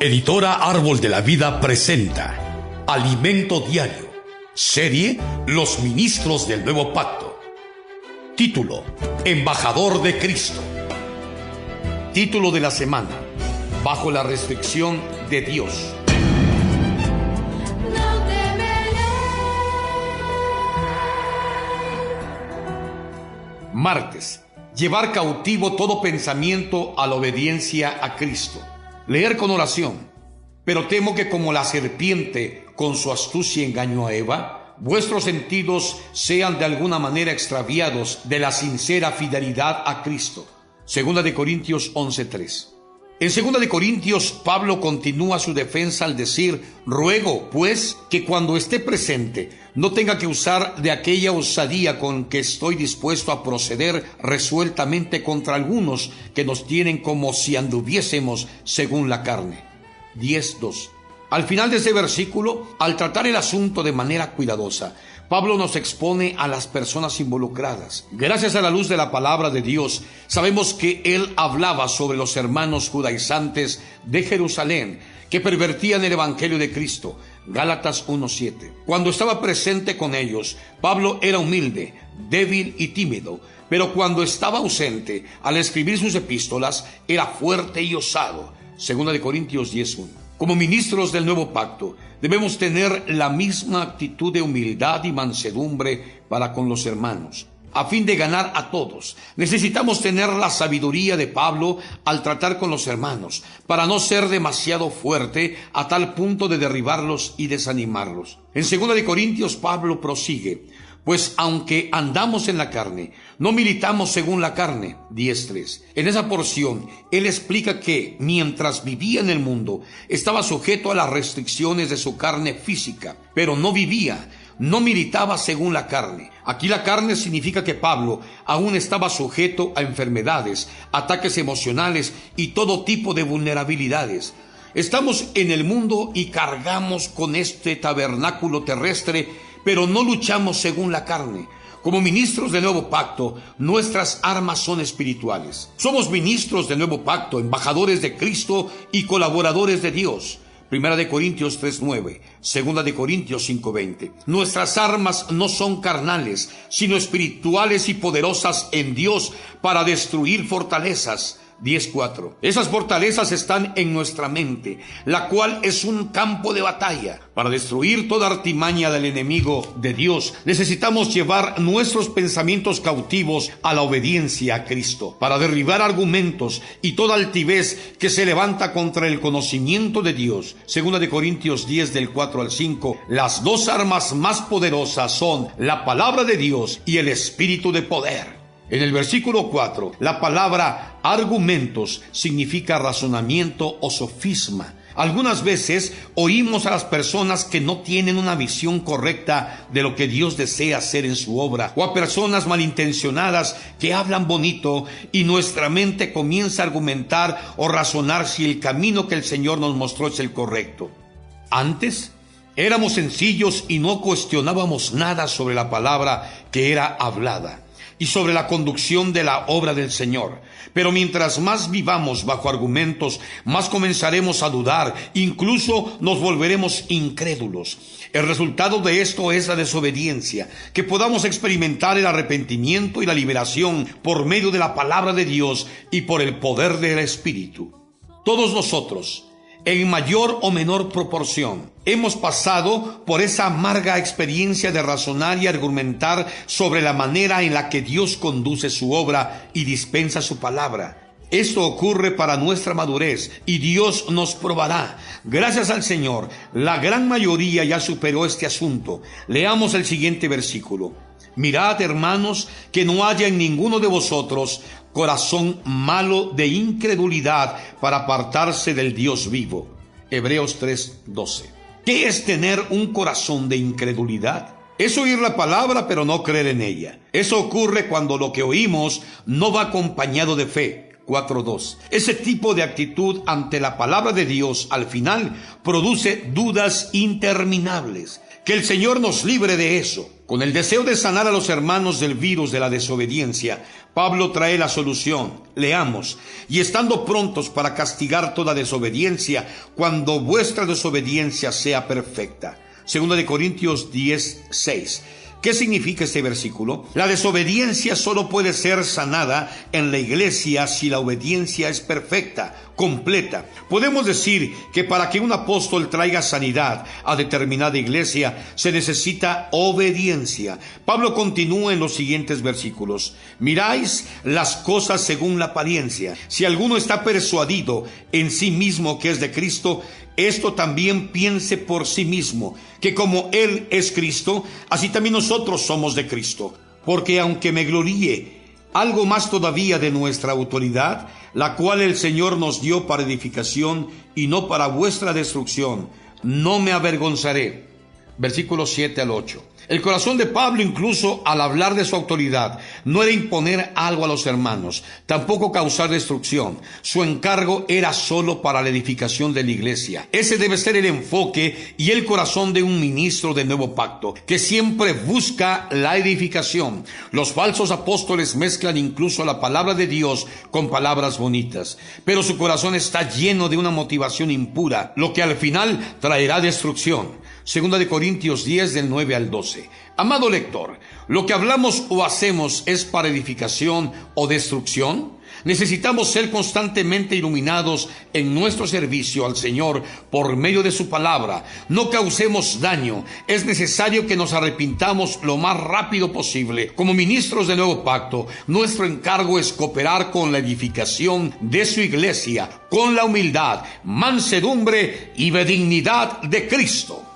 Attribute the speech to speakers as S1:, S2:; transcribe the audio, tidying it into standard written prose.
S1: Editora Árbol de la Vida presenta Alimento Diario, serie Los Ministros del Nuevo Pacto. Título: Embajador de Cristo. Título de la semana: Bajo la restricción de Dios. Martes: llevar cautivo todo pensamiento a la obediencia a Cristo. Leer con oración. Pero temo que como la serpiente con su astucia engañó a Eva, vuestros sentidos sean de alguna manera extraviados de la sincera fidelidad a Cristo. 2 Corintios 11:3. En 2 Corintios, Pablo continúa su defensa al decir: ruego, pues, que cuando esté presente no tenga que usar de aquella osadía con que estoy dispuesto a proceder resueltamente contra algunos que nos tienen como si anduviésemos según la carne. 10:2. Al final de ese versículo, al tratar el asunto de manera cuidadosa, Pablo nos expone a las personas involucradas. Gracias a la luz de la palabra de Dios, sabemos que él hablaba sobre los hermanos judaizantes de Jerusalén que pervertían el evangelio de Cristo. Gálatas 1:7. Cuando estaba presente con ellos, Pablo era humilde, débil y tímido, pero cuando estaba ausente, al escribir sus epístolas, era fuerte y osado. 2 Corintios 10:1. Como ministros del nuevo pacto, debemos tener la misma actitud de humildad y mansedumbre para con los hermanos. A fin de ganar a todos, necesitamos tener la sabiduría de Pablo al tratar con los hermanos, para no ser demasiado fuerte a tal punto de derribarlos y desanimarlos. En 2 Corintios, Pablo prosigue: pues aunque andamos en la carne, no militamos según la carne. 10:3. En esa porción, él explica que, mientras vivía en el mundo, estaba sujeto a las restricciones de su carne física, pero no militaba según la carne. Aquí la carne significa que Pablo aún estaba sujeto a enfermedades, ataques emocionales y todo tipo de vulnerabilidades. Estamos en el mundo y cargamos con este tabernáculo terrestre, pero no luchamos según la carne. Como ministros del nuevo pacto, nuestras armas son espirituales. Somos ministros del nuevo pacto, embajadores de Cristo y colaboradores de Dios. 1 Corintios 3:9, 2 Corintios 5:20. Nuestras armas no son carnales, sino espirituales y poderosas en Dios para destruir fortalezas. 10:4. Esas fortalezas están en nuestra mente, la cual es un campo de batalla. Para destruir toda artimaña del enemigo de Dios, necesitamos llevar nuestros pensamientos cautivos a la obediencia a Cristo, para derribar argumentos y toda altivez que se levanta contra el conocimiento de Dios. 2 Corintios 10 del 4 al 5. Las dos armas más poderosas son la palabra de Dios y el espíritu de poder. En el versículo 4, la palabra argumentos significa razonamiento o sofisma. Algunas veces oímos a las personas que no tienen una visión correcta de lo que Dios desea hacer en su obra, o a personas malintencionadas que hablan bonito y nuestra mente comienza a argumentar o razonar si el camino que el Señor nos mostró es el correcto. Antes éramos sencillos y no cuestionábamos nada sobre la palabra que era hablada y sobre la conducción de la obra del Señor. Pero mientras más vivamos bajo argumentos, más comenzaremos a dudar, incluso nos volveremos incrédulos. El resultado de esto es la desobediencia, que podamos experimentar el arrepentimiento y la liberación por medio de la palabra de Dios y por el poder del Espíritu. Todos nosotros, en mayor o menor proporción, hemos pasado por esa amarga experiencia de razonar y argumentar sobre la manera en la que Dios conduce su obra y dispensa su palabra. Esto ocurre para nuestra madurez y Dios nos probará. Gracias al Señor, la gran mayoría ya superó este asunto. Leamos el siguiente versículo. Mirad, hermanos, que no haya en ninguno de vosotros corazón malo de incredulidad para apartarse del Dios vivo. Hebreos 3:12. ¿Qué es tener un corazón de incredulidad? Es oír la palabra pero no creer en ella. Eso ocurre cuando lo que oímos no va acompañado de fe. 4:2. Ese tipo de actitud ante la palabra de Dios al final produce dudas interminables. Que el Señor nos libre de eso. Con el deseo de sanar a los hermanos del virus de la desobediencia, Pablo trae la solución. Leamos: y estando prontos para castigar toda desobediencia, cuando vuestra desobediencia sea perfecta. 2 Corintios 10:6. ¿Qué significa este versículo? La desobediencia solo puede ser sanada en la iglesia si la obediencia es perfecta, completa. Podemos decir que para que un apóstol traiga sanidad a determinada iglesia se necesita obediencia. Pablo continúa en los siguientes versículos: miráis las cosas según la apariencia. Si alguno está persuadido en sí mismo que es de Cristo, esto también piense por sí mismo, que como Él es Cristo, así también nosotros somos de Cristo. Porque aunque me gloríe algo más todavía de nuestra autoridad, la cual el Señor nos dio para edificación y no para vuestra destrucción, no me avergonzaré. Versículos 7 al 8. El corazón de Pablo, incluso al hablar de su autoridad, no era imponer algo a los hermanos, tampoco causar destrucción. Su encargo era solo para la edificación de la iglesia. Ese debe ser el enfoque y el corazón de un ministro del nuevo pacto, que siempre busca la edificación. Los falsos apóstoles mezclan incluso la palabra de Dios con palabras bonitas, pero su corazón está lleno de una motivación impura, lo que al final traerá destrucción. 2 Corintios 10 del 9 al 12. Amado lector, ¿lo que hablamos o hacemos es para edificación o destrucción? Necesitamos ser constantemente iluminados en nuestro servicio al Señor por medio de su palabra. No causemos daño. Es necesario que nos arrepintamos lo más rápido posible. Como ministros del nuevo pacto, nuestro encargo es cooperar con la edificación de su iglesia, con la humildad, mansedumbre y benignidad de Cristo.